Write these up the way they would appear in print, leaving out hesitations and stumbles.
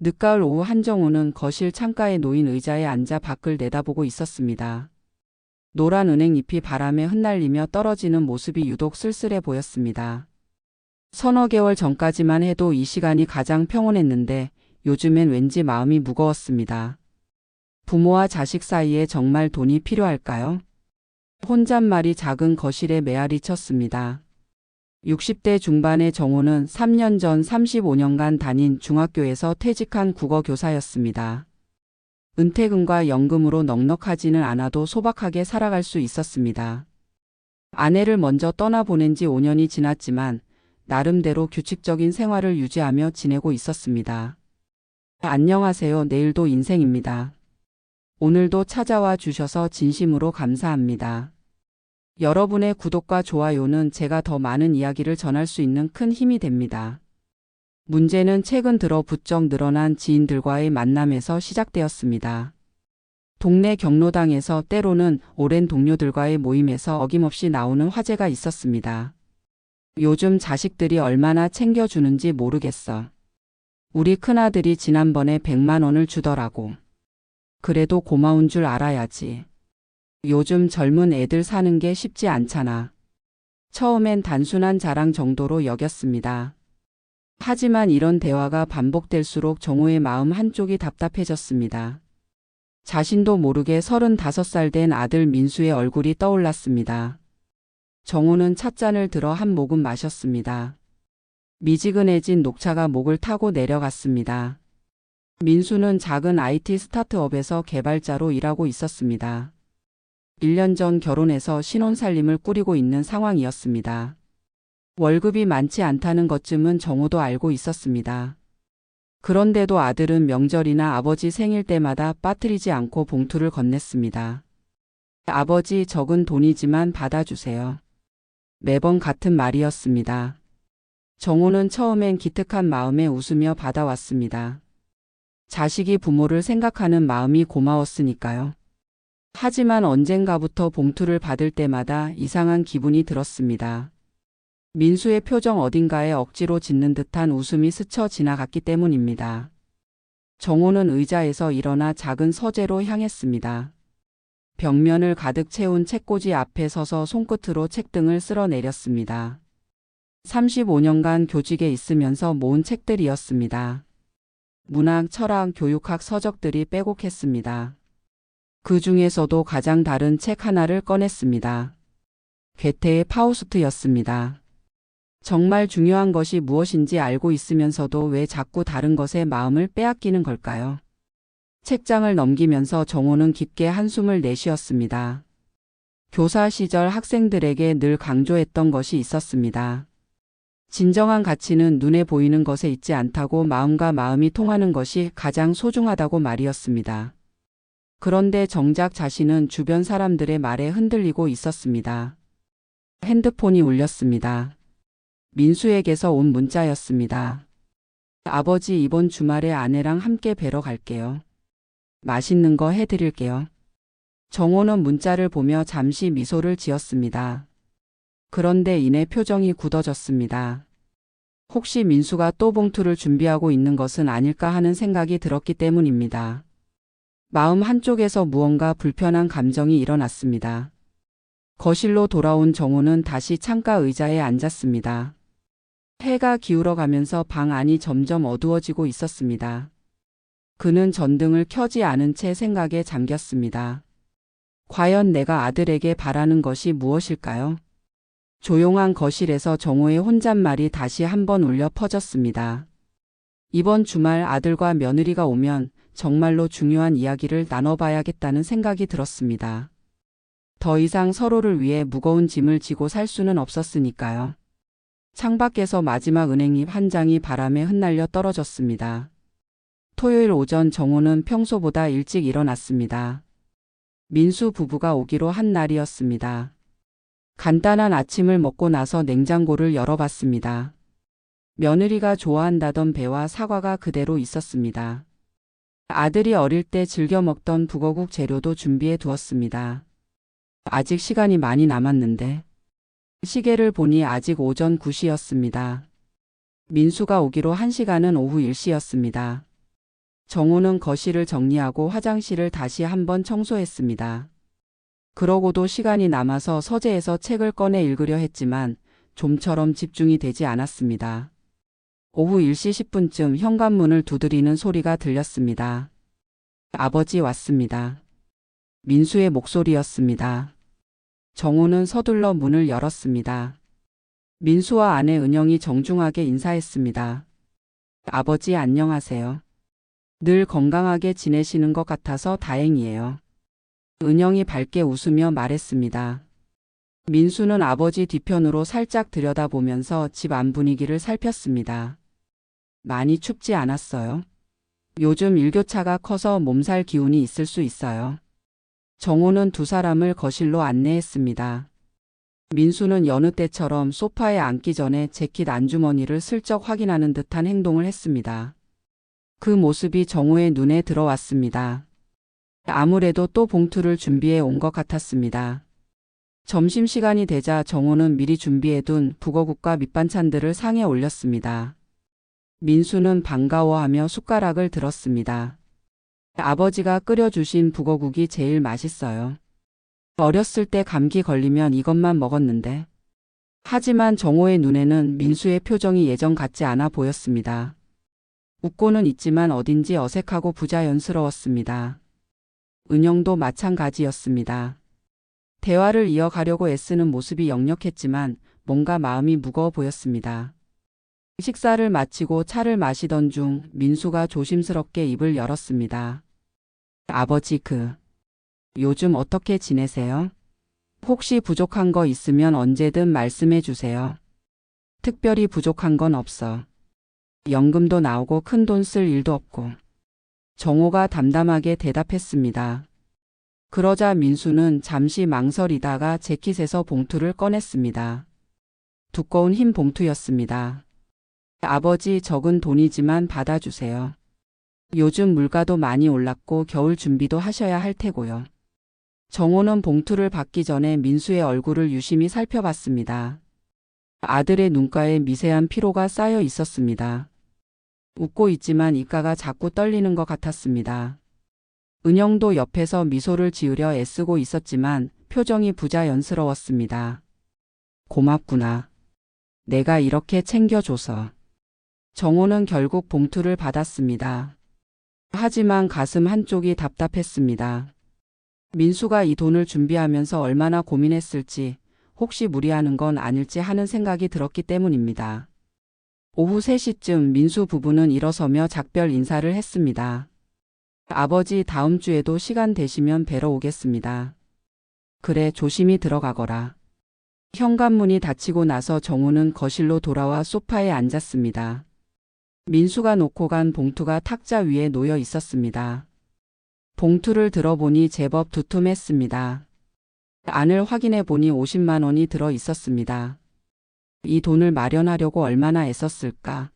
늦가을 오후 한정우는 거실 창가에 놓인 의자에 앉아 밖을 내다보고 있었습니다. 노란 은행잎이 바람에 흩날리며 떨어지는 모습이 유독 쓸쓸해 보였습니다. 서너 개월 전까지만 해도 이 시간이 가장 평온했는데 요즘엔 왠지 마음이 무거웠습니다. 부모와 자식 사이에 정말 돈이 필요할까요? 혼잣말이 작은 거실에 메아리 쳤습니다. 60대 중반의 정호는 3년 전 35년간 다닌 중학교에서 퇴직한 국어교사였습니다. 은퇴금과 연금으로 넉넉하지는 않아도 소박하게 살아갈 수 있었습니다. 아내를 먼저 떠나보낸 지 5년이 지났지만 나름대로 규칙적인 생활을 유지하며 지내고 있었습니다. 안녕하세요. 내일도 인생입니다. 오늘도 찾아와 주셔서 진심으로 감사합니다. 여러분의 구독과 좋아요는 제가 더 많은 이야기를 전할 수 있는 큰 힘이 됩니다. 문제는 최근 들어 부쩍 늘어난 지인들과의 만남에서 시작되었습니다. 동네 경로당에서 때로는 오랜 동료들과의 모임에서 어김없이 나오는 화제가 있었습니다. 요즘 자식들이 얼마나 챙겨주는지 모르겠어. 우리 큰아들이 지난번에 100만 원을 주더라고. 그래도 고마운 줄 알아야지. 요즘 젊은 애들 사는 게 쉽지 않잖아. 처음엔 단순한 자랑 정도로 여겼습니다. 하지만 이런 대화가 반복될수록 정호의 마음 한쪽이 답답해졌습니다. 자신도 모르게 35살 된 아들 민수의 얼굴이 떠올랐습니다. 정호는 찻잔을 들어 한 모금 마셨습니다. 미지근해진 녹차가 목을 타고 내려갔습니다. 민수는 작은 IT 스타트업에서 개발자로 일하고 있었습니다. 1년 전 결혼해서 신혼살림을 꾸리고 있는 상황이었습니다. 월급이 많지 않다는 것쯤은 정호도 알고 있었습니다. 그런데도 아들은 명절이나 아버지 생일 때마다 빠뜨리지 않고 봉투를 건넸습니다. 아버지, 적은 돈이지만 받아주세요. 매번 같은 말이었습니다. 정호는 처음엔 기특한 마음에 웃으며 받아왔습니다. 자식이 부모를 생각하는 마음이 고마웠으니까요. 하지만 언젠가부터 봉투를 받을 때마다 이상한 기분이 들었습니다. 민수의 표정 어딘가에 억지로 짓는 듯한 웃음이 스쳐 지나갔기 때문입니다. 정호는 의자에서 일어나 작은 서재로 향했습니다. 벽면을 가득 채운 책꽂이 앞에 서서 손끝으로 책등을 쓸어내렸습니다. 35년간 교직에 있으면서 모은 책들이었습니다. 문학, 철학, 교육학 서적들이 빼곡했습니다. 그 중에서도 가장 다른 책 하나를 꺼냈습니다. 괴테의 파우스트였습니다. 정말 중요한 것이 무엇인지 알고 있으면서도 왜 자꾸 다른 것에 마음을 빼앗기는 걸까요? 책장을 넘기면서 정호는 깊게 한숨을 내쉬었습니다. 교사 시절 학생들에게 늘 강조했던 것이 있었습니다. 진정한 가치는 눈에 보이는 것에 있지 않다고 마음과 마음이 통하는 것이 가장 소중하다고 말이었습니다. 그런데 정작 자신은 주변 사람들의 말에 흔들리고 있었습니다. 핸드폰이 울렸습니다. 민수에게서 온 문자였습니다. 아버지, 이번 주말에 아내랑 함께 뵈러 갈게요. 맛있는 거 해드릴게요. 정호는 문자를 보며 잠시 미소를 지었습니다. 그런데 이내 표정이 굳어졌습니다. 혹시 민수가 또 봉투를 준비하고 있는 것은 아닐까 하는 생각이 들었기 때문입니다. 마음 한쪽에서 무언가 불편한 감정이 일어났습니다. 거실로 돌아온 정호는 다시 창가 의자에 앉았습니다. 해가 기울어가면서 방 안이 점점 어두워지고 있었습니다. 그는 전등을 켜지 않은 채 생각에 잠겼습니다. 과연 내가 아들에게 바라는 것이 무엇일까요? 조용한 거실에서 정호의 혼잣말이 다시 한번 울려 퍼졌습니다. 이번 주말 아들과 며느리가 오면 정말로 중요한 이야기를 나눠봐야겠다는 생각이 들었습니다. 더 이상 서로를 위해 무거운 짐을 지고 살 수는 없었으니까요. 창밖에서 마지막 은행잎 한 장이 바람에 흩날려 떨어졌습니다. 토요일 오전 정호는 평소보다 일찍 일어났습니다. 민수 부부가 오기로 한 날이었습니다. 간단한 아침을 먹고 나서 냉장고를 열어봤습니다. 며느리가 좋아한다던 배와 사과가 그대로 있었습니다. 아들이 어릴 때 즐겨 먹던 북어국 재료도 준비해 두었습니다. 아직 시간이 많이 남았는데. 시계를 보니 아직 오전 9시였습니다. 민수가 오기로 한 시간은 오후 1시였습니다. 정우는 거실을 정리하고 화장실을 다시 한번 청소했습니다. 그러고도 시간이 남아서 서재에서 책을 꺼내 읽으려 했지만 좀처럼 집중이 되지 않았습니다. 오후 1시 10분쯤 현관문을 두드리는 소리가 들렸습니다. 아버지 왔습니다. 민수의 목소리였습니다. 정우는 서둘러 문을 열었습니다. 민수와 아내 은영이 정중하게 인사했습니다. 아버지 안녕하세요. 늘 건강하게 지내시는 것 같아서 다행이에요. 은영이 밝게 웃으며 말했습니다. 민수는 아버지 뒤편으로 살짝 들여다보면서 집 안 분위기를 살폈습니다. 많이 춥지 않았어요? 요즘 일교차가 커서 몸살 기운이 있을 수 있어요. 정우는 두 사람을 거실로 안내했습니다. 민수는 여느 때처럼 소파에 앉기 전에 재킷 안주머니를 슬쩍 확인하는 듯한 행동을 했습니다. 그 모습이 정우의 눈에 들어왔습니다. 아무래도 또 봉투를 준비해 온 것 같았습니다. 점심시간이 되자 정우는 미리 준비해둔 북어국과 밑반찬들을 상에 올렸습니다. 민수는 반가워하며 숟가락을 들었습니다. 아버지가 끓여주신 북어국이 제일 맛있어요. 어렸을 때 감기 걸리면 이것만 먹었는데. 하지만 정호의 눈에는 민수의 표정이 예전 같지 않아 보였습니다. 웃고는 있지만 어딘지 어색하고 부자연스러웠습니다. 은영도 마찬가지였습니다. 대화를 이어가려고 애쓰는 모습이 역력했지만 뭔가 마음이 무거워 보였습니다. 식사를 마치고 차를 마시던 중 민수가 조심스럽게 입을 열었습니다. 아버지 요즘 어떻게 지내세요? 혹시 부족한 거 있으면 언제든 말씀해 주세요. 특별히 부족한 건 없어. 연금도 나오고 큰돈 쓸 일도 없고. 정호가 담담하게 대답했습니다. 그러자 민수는 잠시 망설이다가 재킷에서 봉투를 꺼냈습니다. 두꺼운 흰 봉투였습니다. 아버지 적은 돈이지만 받아주세요. 요즘 물가도 많이 올랐고 겨울 준비도 하셔야 할 테고요. 정호는 봉투를 받기 전에 민수의 얼굴을 유심히 살펴봤습니다. 아들의 눈가에 미세한 피로가 쌓여 있었습니다. 웃고 있지만 입가가 자꾸 떨리는 것 같았습니다. 은영도 옆에서 미소를 지으려 애쓰고 있었지만 표정이 부자연스러웠습니다. 고맙구나. 내가 이렇게 챙겨줘서. 정호는 결국 봉투를 받았습니다. 하지만 가슴 한쪽이 답답했습니다. 민수가 이 돈을 준비하면서 얼마나 고민했을지, 혹시 무리하는 건 아닐지 하는 생각이 들었기 때문입니다. 오후 3시쯤 민수 부부는 일어서며 작별 인사를 했습니다. 아버지 다음 주에도 시간 되시면 뵈러 오겠습니다. 그래 조심히 들어가거라. 현관문이 닫히고 나서 정우는 거실로 돌아와 소파에 앉았습니다. 민수가 놓고 간 봉투가 탁자 위에 놓여 있었습니다. 봉투를 들어보니 제법 두툼했습니다. 안을 확인해 보니 50만 원이 들어 있었습니다. 이 돈을 마련하려고 얼마나 애썼을까.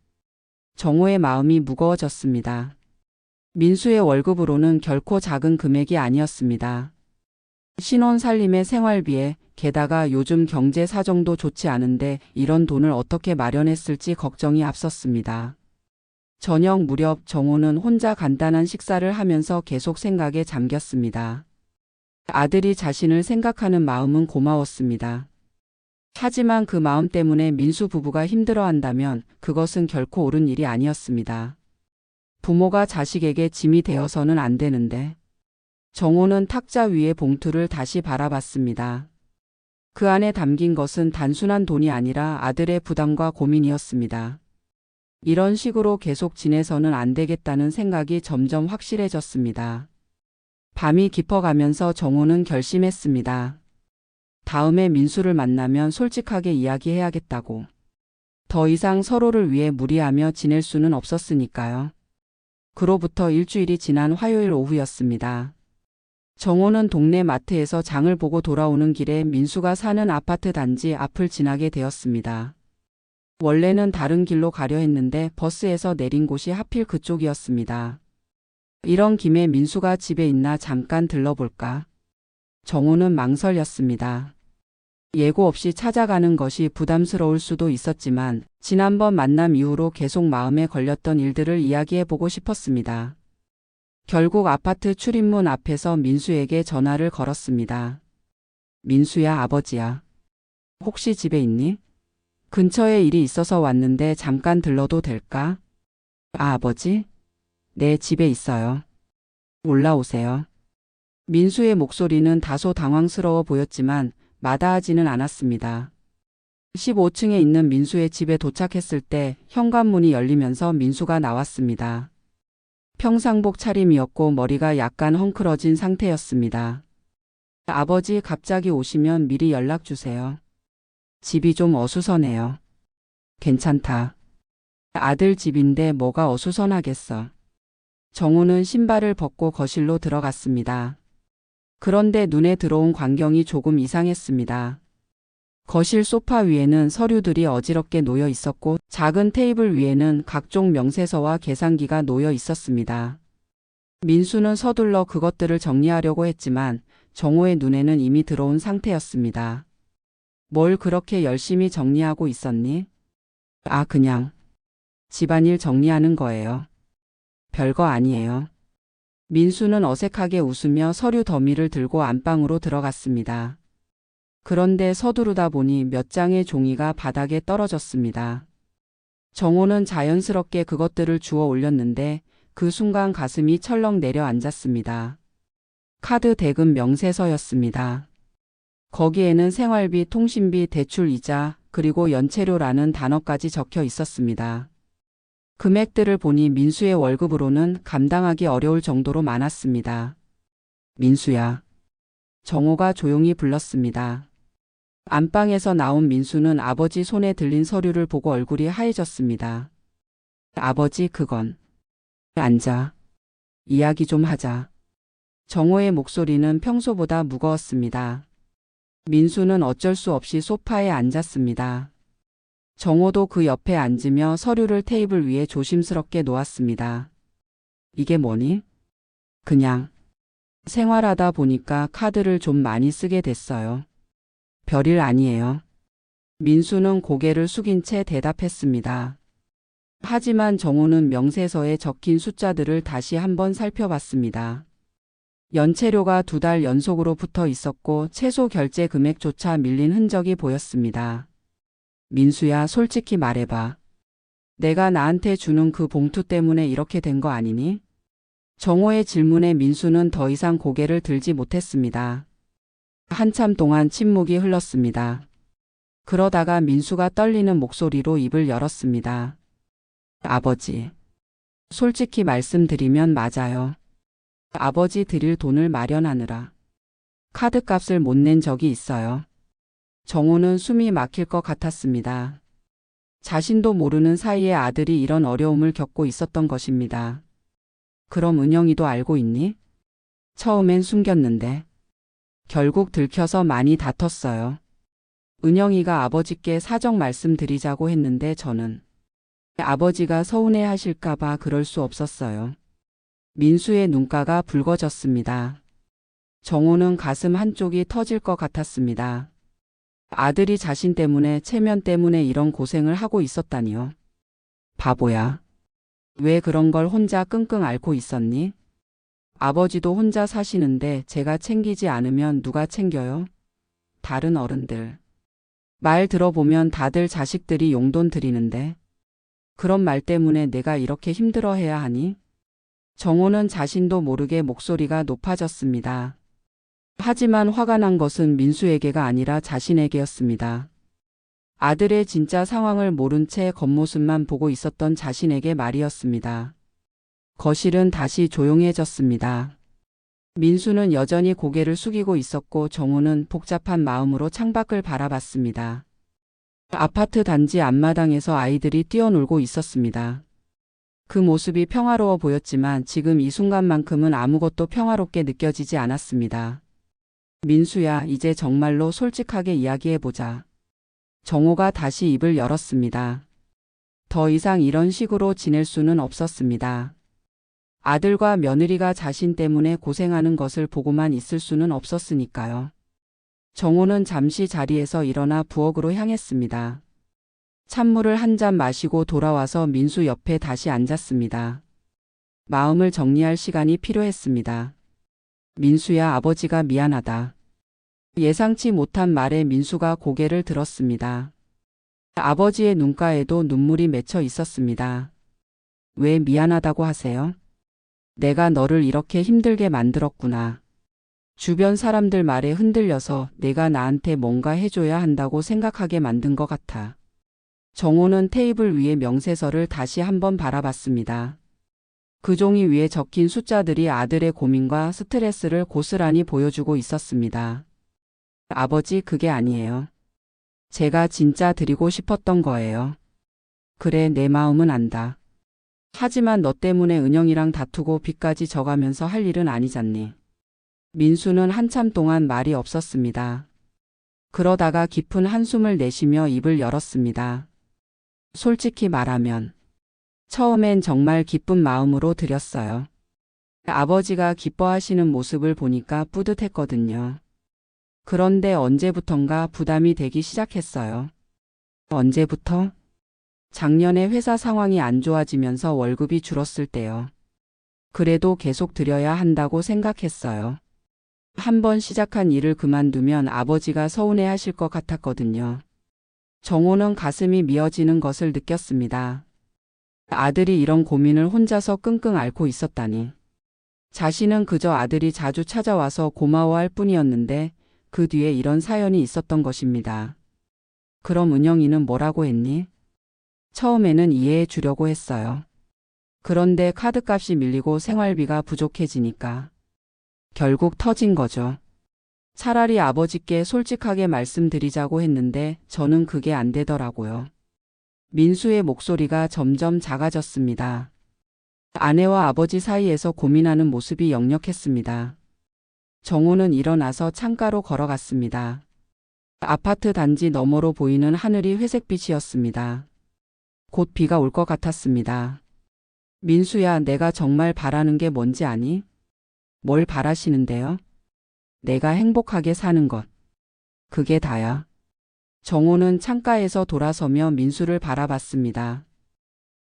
정호의 마음이 무거워졌습니다. 민수의 월급으로는 결코 작은 금액이 아니었습니다. 신혼 살림의 생활비에 게다가 요즘 경제 사정도 좋지 않은데 이런 돈을 어떻게 마련했을지 걱정이 앞섰습니다. 저녁 무렵 정호는 혼자 간단한 식사를 하면서 계속 생각에 잠겼습니다. 아들이 자신을 생각하는 마음은 고마웠습니다. 하지만 그 마음 때문에 민수 부부가 힘들어한다면 그것은 결코 옳은 일이 아니었습니다. 부모가 자식에게 짐이 되어서는 안 되는데. 정호는 탁자 위의 봉투를 다시 바라봤습니다. 그 안에 담긴 것은 단순한 돈이 아니라 아들의 부담과 고민이었습니다. 이런 식으로 계속 지내서는 안 되겠다는 생각이 점점 확실해졌습니다. 밤이 깊어가면서 정호는 결심했습니다. 다음에 민수를 만나면 솔직하게 이야기해야겠다고. 더 이상 서로를 위해 무리하며 지낼 수는 없었으니까요. 그로부터 일주일이 지난 화요일 오후였습니다. 정호는 동네 마트에서 장을 보고 돌아오는 길에 민수가 사는 아파트 단지 앞을 지나게 되었습니다. 원래는 다른 길로 가려 했는데 버스에서 내린 곳이 하필 그쪽이었습니다. 이런 김에 민수가 집에 있나 잠깐 들러볼까? 정호는 망설였습니다. 예고 없이 찾아가는 것이 부담스러울 수도 있었지만 지난번 만남 이후로 계속 마음에 걸렸던 일들을 이야기해보고 싶었습니다. 결국 아파트 출입문 앞에서 민수에게 전화를 걸었습니다. 민수야, 아버지야. 혹시 집에 있니? 근처에 일이 있어서 왔는데 잠깐 들러도 될까? 아, 아버지? 네, 집에 있어요. 올라오세요. 민수의 목소리는 다소 당황스러워 보였지만 마다하지는 않았습니다. 15층에 있는 민수의 집에 도착했을 때 현관문이 열리면서 민수가 나왔습니다. 평상복 차림이었고 머리가 약간 헝클어진 상태였습니다. 아버지 갑자기 오시면 미리 연락 주세요. 집이 좀 어수선해요. 괜찮다. 아들 집인데 뭐가 어수선하겠어. 정우는 신발을 벗고 거실로 들어갔습니다. 그런데 눈에 들어온 광경이 조금 이상했습니다. 거실 소파 위에는 서류들이 어지럽게 놓여 있었고 작은 테이블 위에는 각종 명세서와 계산기가 놓여 있었습니다. 민수는 서둘러 그것들을 정리하려고 했지만 정호의 눈에는 이미 들어온 상태였습니다. 뭘 그렇게 열심히 정리하고 있었니? 아, 그냥 집안일 정리하는 거예요. 별거 아니에요. 민수는 어색하게 웃으며 서류 더미를 들고 안방으로 들어갔습니다. 그런데 서두르다 보니 몇 장의 종이가 바닥에 떨어졌습니다. 정호는 자연스럽게 그것들을 주워 올렸는데 그 순간 가슴이 철렁 내려앉았습니다. 카드 대금 명세서였습니다. 거기에는 생활비, 통신비, 대출 이자, 그리고 연체료라는 단어까지 적혀 있었습니다. 금액들을 보니 민수의 월급으로는 감당하기 어려울 정도로 많았습니다. 민수야. 정호가 조용히 불렀습니다. 안방에서 나온 민수는 아버지 손에 들린 서류를 보고 얼굴이 하얘졌습니다. 아버지, 그건. 앉아. 이야기 좀 하자. 정호의 목소리는 평소보다 무거웠습니다. 민수는 어쩔 수 없이 소파에 앉았습니다. 정호도 그 옆에 앉으며 서류를 테이블 위에 조심스럽게 놓았습니다. 이게 뭐니? 그냥 생활하다 보니까 카드를 좀 많이 쓰게 됐어요. 별일 아니에요. 민수는 고개를 숙인 채 대답했습니다. 하지만 정호는 명세서에 적힌 숫자들을 다시 한번 살펴봤습니다. 연체료가 2달 연속으로 붙어 있었고 최소 결제 금액조차 밀린 흔적이 보였습니다. 민수야, 솔직히 말해봐. 내가 나한테 주는 그 봉투 때문에 이렇게 된 거 아니니? 정호의 질문에 민수는 더 이상 고개를 들지 못했습니다. 한참 동안 침묵이 흘렀습니다. 그러다가 민수가 떨리는 목소리로 입을 열었습니다. 아버지. 솔직히 말씀드리면 맞아요. 아버지 드릴 돈을 마련하느라 카드값을 못 낸 적이 있어요. 정호는 숨이 막힐 것 같았습니다. 자신도 모르는 사이에 아들이 이런 어려움을 겪고 있었던 것입니다. 그럼 은영이도 알고 있니? 처음엔 숨겼는데 결국 들켜서 많이 다퉜어요. 은영이가 아버지께 사정 말씀드리자고 했는데 저는 아버지가 서운해 하실까봐 그럴 수 없었어요. 민수의 눈가가 붉어졌습니다. 정호는 가슴 한쪽이 터질 것 같았습니다. 아들이 자신 때문에 체면 때문에 이런 고생을 하고 있었다니요. 바보야. 왜 그런 걸 혼자 끙끙 앓고 있었니? 아버지도 혼자 사시는데 제가 챙기지 않으면 누가 챙겨요? 다른 어른들. 말 들어보면 다들 자식들이 용돈 드리는데 그런 말 때문에 내가 이렇게 힘들어해야 하니? 정호는 자신도 모르게 목소리가 높아졌습니다. 하지만 화가 난 것은 민수에게가 아니라 자신에게였습니다. 아들의 진짜 상황을 모른 채 겉모습만 보고 있었던 자신에게 말이었습니다. 거실은 다시 조용해졌습니다. 민수는 여전히 고개를 숙이고 있었고 정우는 복잡한 마음으로 창밖을 바라봤습니다. 아파트 단지 앞마당에서 아이들이 뛰어놀고 있었습니다. 그 모습이 평화로워 보였지만 지금 이 순간만큼은 아무것도 평화롭게 느껴지지 않았습니다. 민수야, 이제 정말로 솔직하게 이야기해보자. 정호가 다시 입을 열었습니다. 더 이상 이런 식으로 지낼 수는 없었습니다. 아들과 며느리가 자신 때문에 고생하는 것을 보고만 있을 수는 없었으니까요. 정호는 잠시 자리에서 일어나 부엌으로 향했습니다. 찬물을 한 잔 마시고 돌아와서 민수 옆에 다시 앉았습니다. 마음을 정리할 시간이 필요했습니다. 민수야, 아버지가 미안하다. 예상치 못한 말에 민수가 고개를 들었습니다. 아버지의 눈가에도 눈물이 맺혀 있었습니다. 왜 미안하다고 하세요? 내가 너를 이렇게 힘들게 만들었구나. 주변 사람들 말에 흔들려서 내가 나한테 뭔가 해줘야 한다고 생각하게 만든 것 같아. 정호는 테이블 위에 명세서를 다시 한번 바라봤습니다. 그 종이 위에 적힌 숫자들이 아들의 고민과 스트레스를 고스란히 보여주고 있었습니다. 아버지, 그게 아니에요. 제가 진짜 드리고 싶었던 거예요. 그래, 내 마음은 안다. 하지만 너 때문에 은영이랑 다투고 빚까지 져가면서 할 일은 아니잖니. 민수는 한참 동안 말이 없었습니다. 그러다가 깊은 한숨을 내쉬며 입을 열었습니다. 솔직히 말하면 처음엔 정말 기쁜 마음으로 드렸어요. 아버지가 기뻐하시는 모습을 보니까 뿌듯했거든요. 그런데 언제부턴가 부담이 되기 시작했어요. 언제부터? 작년에 회사 상황이 안 좋아지면서 월급이 줄었을 때요. 그래도 계속 드려야 한다고 생각했어요. 한번 시작한 일을 그만두면 아버지가 서운해하실 것 같았거든요. 정호는 가슴이 미어지는 것을 느꼈습니다. 아들이 이런 고민을 혼자서 끙끙 앓고 있었다니. 자신은 그저 아들이 자주 찾아와서 고마워할 뿐이었는데 그 뒤에 이런 사연이 있었던 것입니다. 그럼 은영이는 뭐라고 했니? 처음에는 이해해 주려고 했어요. 그런데 카드값이 밀리고 생활비가 부족해지니까 결국 터진 거죠. 차라리 아버지께 솔직하게 말씀드리자고 했는데 저는 그게 안 되더라고요. 민수의 목소리가 점점 작아졌습니다. 아내와 아버지 사이에서 고민하는 모습이 역력했습니다. 정호는 일어나서 창가로 걸어갔습니다. 아파트 단지 너머로 보이는 하늘이 회색빛이었습니다. 곧 비가 올 것 같았습니다. 민수야, 내가 정말 바라는 게 뭔지 아니? 뭘 바라시는데요? 내가 행복하게 사는 것. 그게 다야. 정호는 창가에서 돌아서며 민수를 바라봤습니다.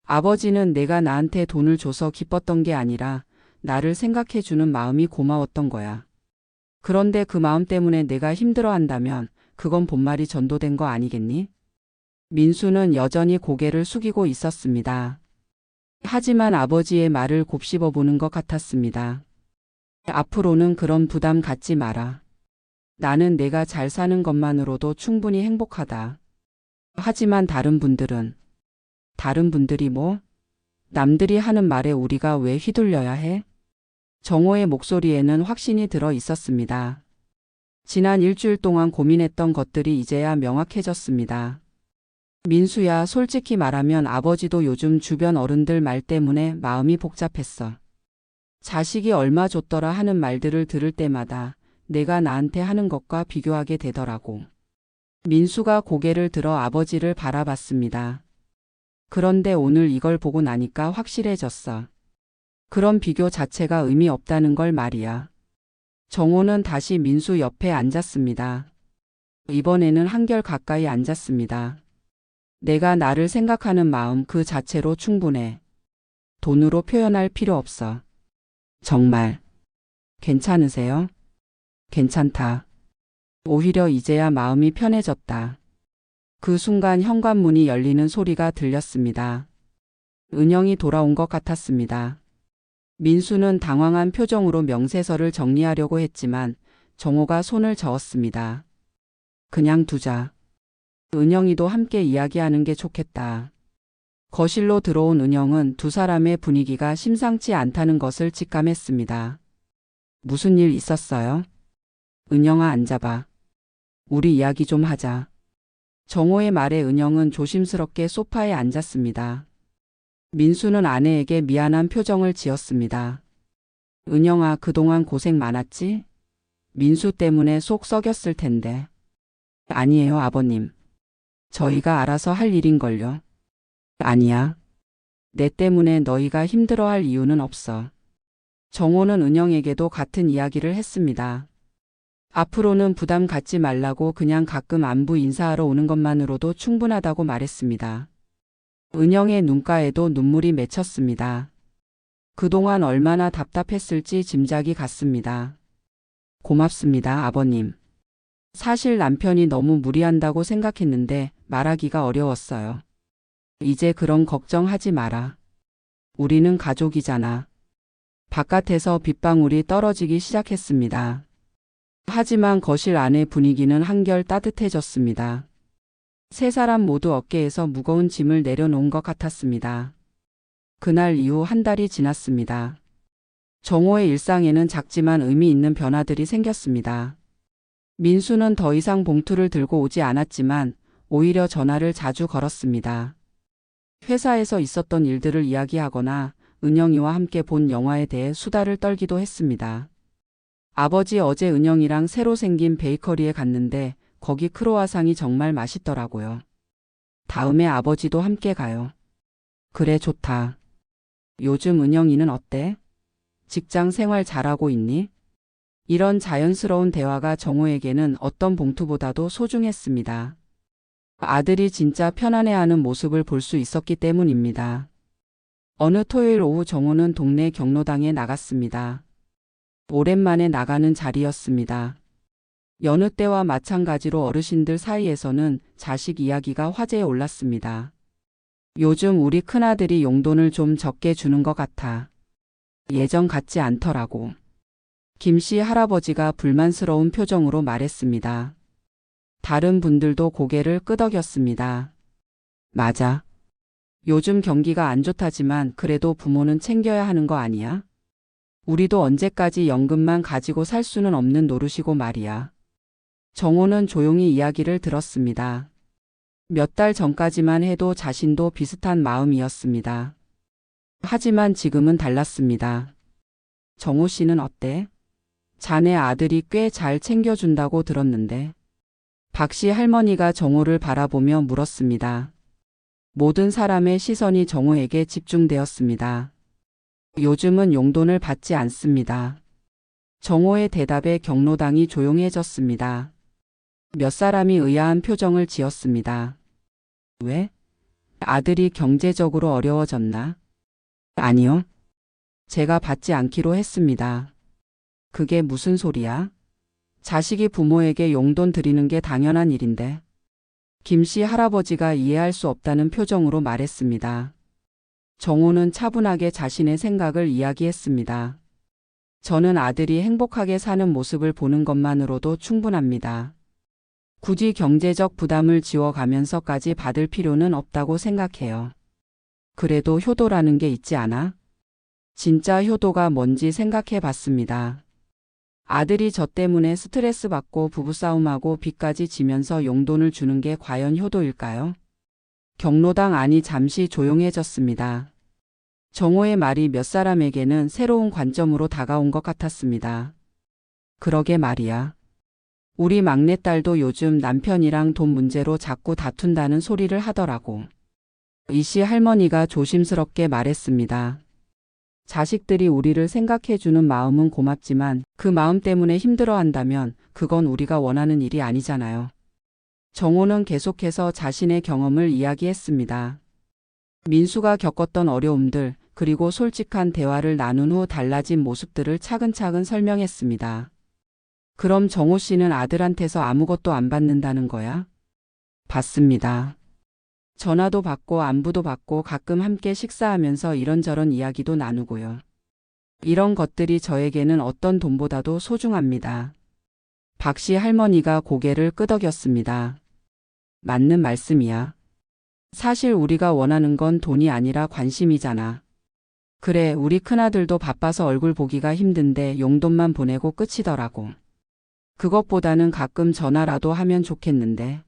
아버지는 내가 나한테 돈을 줘서 기뻤던 게 아니라 나를 생각해주는 마음이 고마웠던 거야. 그런데 그 마음 때문에 내가 힘들어한다면 그건 본말이 전도된 거 아니겠니? 민수는 여전히 고개를 숙이고 있었습니다. 하지만 아버지의 말을 곱씹어 보는 것 같았습니다. 앞으로는 그런 부담 갖지 마라. 나는 내가 잘 사는 것만으로도 충분히 행복하다. 하지만 다른 분들이 뭐? 남들이 하는 말에 우리가 왜 휘둘려야 해? 정호의 목소리에는 확신이 들어 있었습니다. 지난 일주일 동안 고민했던 것들이 이제야 명확해졌습니다. 민수야, 솔직히 말하면 아버지도 요즘 주변 어른들 말 때문에 마음이 복잡했어. 자식이 얼마 줬더라 하는 말들을 들을 때마다 내가 나한테 하는 것과 비교하게 되더라고. 민수가 고개를 들어 아버지를 바라봤습니다. 그런데 오늘 이걸 보고 나니까 확실해졌어. 그런 비교 자체가 의미 없다는 걸 말이야. 정호는 다시 민수 옆에 앉았습니다. 이번에는 한결 가까이 앉았습니다. 내가 나를 생각하는 마음 그 자체로 충분해. 돈으로 표현할 필요 없어. 정말. 괜찮으세요? 괜찮다. 오히려 이제야 마음이 편해졌다. 그 순간 현관문이 열리는 소리가 들렸습니다. 은영이 돌아온 것 같았습니다. 민수는 당황한 표정으로 명세서를 정리하려고 했지만 정호가 손을 저었습니다. 그냥 두자. 은영이도 함께 이야기하는 게 좋겠다. 거실로 들어온 은영은 두 사람의 분위기가 심상치 않다는 것을 직감했습니다. 무슨 일 있었어요? 은영아, 앉아봐. 우리 이야기 좀 하자. 정호의 말에 은영은 조심스럽게 소파에 앉았습니다. 민수는 아내에게 미안한 표정을 지었습니다. 은영아, 그동안 고생 많았지? 민수 때문에 속 썩였을 텐데. 아니에요, 아버님. 저희가 알아서 할 일인걸요. 아니야. 내 때문에 너희가 힘들어할 이유는 없어. 정호는 은영에게도 같은 이야기를 했습니다. 앞으로는 부담 갖지 말라고 그냥 가끔 안부 인사하러 오는 것만으로도 충분하다고 말했습니다. 은영의 눈가에도 눈물이 맺혔습니다. 그동안 얼마나 답답했을지 짐작이 갔습니다. 고맙습니다, 아버님. 사실 남편이 너무 무리한다고 생각했는데 말하기가 어려웠어요. 이제 그런 걱정하지 마라. 우리는 가족이잖아. 바깥에서 빗방울이 떨어지기 시작했습니다. 하지만 거실 안의 분위기는 한결 따뜻해졌습니다. 세 사람 모두 어깨에서 무거운 짐을 내려놓은 것 같았습니다. 그날 이후 한 달이 지났습니다. 정호의 일상에는 작지만 의미 있는 변화들이 생겼습니다. 민수는 더 이상 봉투를 들고 오지 않았지만 오히려 전화를 자주 걸었습니다. 회사에서 있었던 일들을 이야기하거나 은영이와 함께 본 영화에 대해 수다를 떨기도 했습니다. 아버지, 어제 은영이랑 새로 생긴 베이커리에 갔는데 거기 크로와상이 정말 맛있더라고요. 다음에 아버지도 함께 가요. 그래, 좋다. 요즘 은영이는 어때? 직장 생활 잘하고 있니? 이런 자연스러운 대화가 정호에게는 어떤 봉투보다도 소중했습니다. 아들이 진짜 편안해하는 모습을 볼 수 있었기 때문입니다. 어느 토요일 오후 정호는 동네 경로당에 나갔습니다. 오랜만에 나가는 자리였습니다. 여느 때와 마찬가지로 어르신들 사이에서는 자식 이야기가 화제에 올랐습니다. 요즘 우리 큰아들이 용돈을 좀 적게 주는 것 같아. 예전 같지 않더라고. 김씨 할아버지가 불만스러운 표정으로 말했습니다. 다른 분들도 고개를 끄덕였습니다. 맞아. 요즘 경기가 안 좋다지만 그래도 부모는 챙겨야 하는 거 아니야? 우리도 언제까지 연금만 가지고 살 수는 없는 노릇이고 말이야. 정호는 조용히 이야기를 들었습니다. 몇 달 전까지만 해도 자신도 비슷한 마음이었습니다. 하지만 지금은 달랐습니다. 정호 씨는 어때? 자네 아들이 꽤 잘 챙겨준다고 들었는데. 박씨 할머니가 정호를 바라보며 물었습니다. 모든 사람의 시선이 정호에게 집중되었습니다. 요즘은 용돈을 받지 않습니다. 정호의 대답에 경로당이 조용해졌습니다. 몇 사람이 의아한 표정을 지었습니다. 왜? 아들이 경제적으로 어려워졌나? 아니요. 제가 받지 않기로 했습니다. 그게 무슨 소리야? 자식이 부모에게 용돈 드리는 게 당연한 일인데. 김씨 할아버지가 이해할 수 없다는 표정으로 말했습니다. 정호는 차분하게 자신의 생각을 이야기했습니다. 저는 아들이 행복하게 사는 모습을 보는 것만으로도 충분합니다. 굳이 경제적 부담을 지워가면서까지 받을 필요는 없다고 생각해요. 그래도 효도라는 게 있지 않아? 진짜 효도가 뭔지 생각해 봤습니다. 아들이 저 때문에 스트레스 받고 부부싸움하고 빚까지 지면서 용돈을 주는 게 과연 효도일까요? 경로당 안이 잠시 조용해졌습니다. 정호의 말이 몇 사람에게는 새로운 관점으로 다가온 것 같았습니다. 그러게 말이야. 우리 막내딸도 요즘 남편이랑 돈 문제로 자꾸 다툰다는 소리를 하더라고. 이씨 할머니가 조심스럽게 말했습니다. 자식들이 우리를 생각해주는 마음은 고맙지만 그 마음 때문에 힘들어한다면 그건 우리가 원하는 일이 아니잖아요. 정호는 계속해서 자신의 경험을 이야기했습니다. 민수가 겪었던 어려움들, 그리고 솔직한 대화를 나눈 후 달라진 모습들을 차근차근 설명했습니다. 그럼 정호 씨는 아들한테서 아무것도 안 받는다는 거야? 받습니다. 전화도 받고 안부도 받고 가끔 함께 식사하면서 이런저런 이야기도 나누고요. 이런 것들이 저에게는 어떤 돈보다도 소중합니다. 박씨 할머니가 고개를 끄덕였습니다. 맞는 말씀이야. 사실 우리가 원하는 건 돈이 아니라 관심이잖아. 그래, 우리 큰아들도 바빠서 얼굴 보기가 힘든데 용돈만 보내고 끝이더라고. 그것보다는 가끔 전화라도 하면 좋겠는데.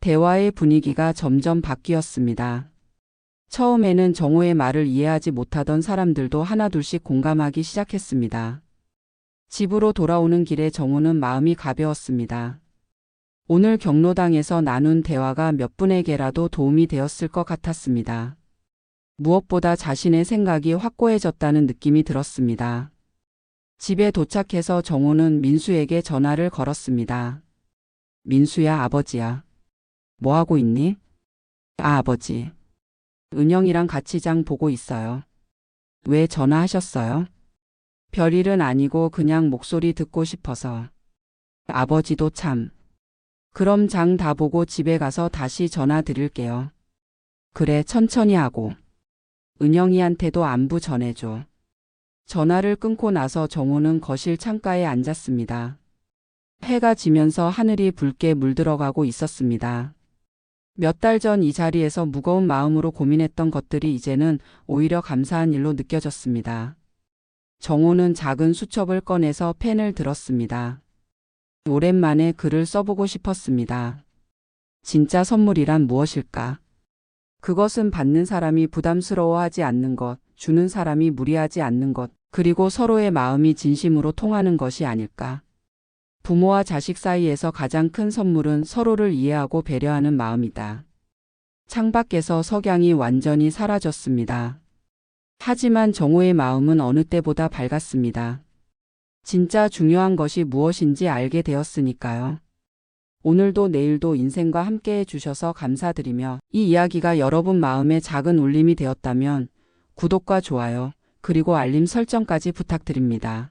대화의 분위기가 점점 바뀌었습니다. 처음에는 정호의 말을 이해하지 못하던 사람들도 하나둘씩 공감하기 시작했습니다. 집으로 돌아오는 길에 정호는 마음이 가벼웠습니다. 오늘 경로당에서 나눈 대화가 몇 분에게라도 도움이 되었을 것 같았습니다. 무엇보다 자신의 생각이 확고해졌다는 느낌이 들었습니다. 집에 도착해서 정호는 민수에게 전화를 걸었습니다. 민수야, 아버지야. 뭐 하고 있니? 아, 아버지. 은영이랑 같이 장 보고 있어요. 왜 전화하셨어요? 별일은 아니고 그냥 목소리 듣고 싶어서. 아버지도 참. 그럼 장 다 보고 집에 가서 다시 전화 드릴게요. 그래, 천천히 하고. 은영이한테도 안부 전해줘. 전화를 끊고 나서 정호는 거실 창가에 앉았습니다. 해가 지면서 하늘이 붉게 물들어가고 있었습니다. 몇 달 전 이 자리에서 무거운 마음으로 고민했던 것들이 이제는 오히려 감사한 일로 느껴졌습니다. 정호는 작은 수첩을 꺼내서 펜을 들었습니다. 오랜만에 글을 써보고 싶었습니다. 진짜 선물이란 무엇일까? 그것은 받는 사람이 부담스러워하지 않는 것, 주는 사람이 무리하지 않는 것, 그리고 서로의 마음이 진심으로 통하는 것이 아닐까? 부모와 자식 사이에서 가장 큰 선물은 서로를 이해하고 배려하는 마음이다. 창밖에서 석양이 완전히 사라졌습니다. 하지만 정호의 마음은 어느 때보다 밝았습니다. 진짜 중요한 것이 무엇인지 알게 되었으니까요. 오늘도 내일도 인생과 함께 해주셔서 감사드리며 이 이야기가 여러분 마음에 작은 울림이 되었다면 구독과 좋아요, 그리고 알림 설정까지 부탁드립니다.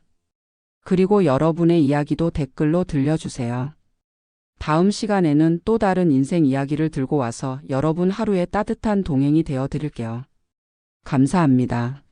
그리고 여러분의 이야기도 댓글로 들려주세요. 다음 시간에는 또 다른 인생 이야기를 들고 와서 여러분 하루의 따뜻한 동행이 되어 드릴게요. 감사합니다.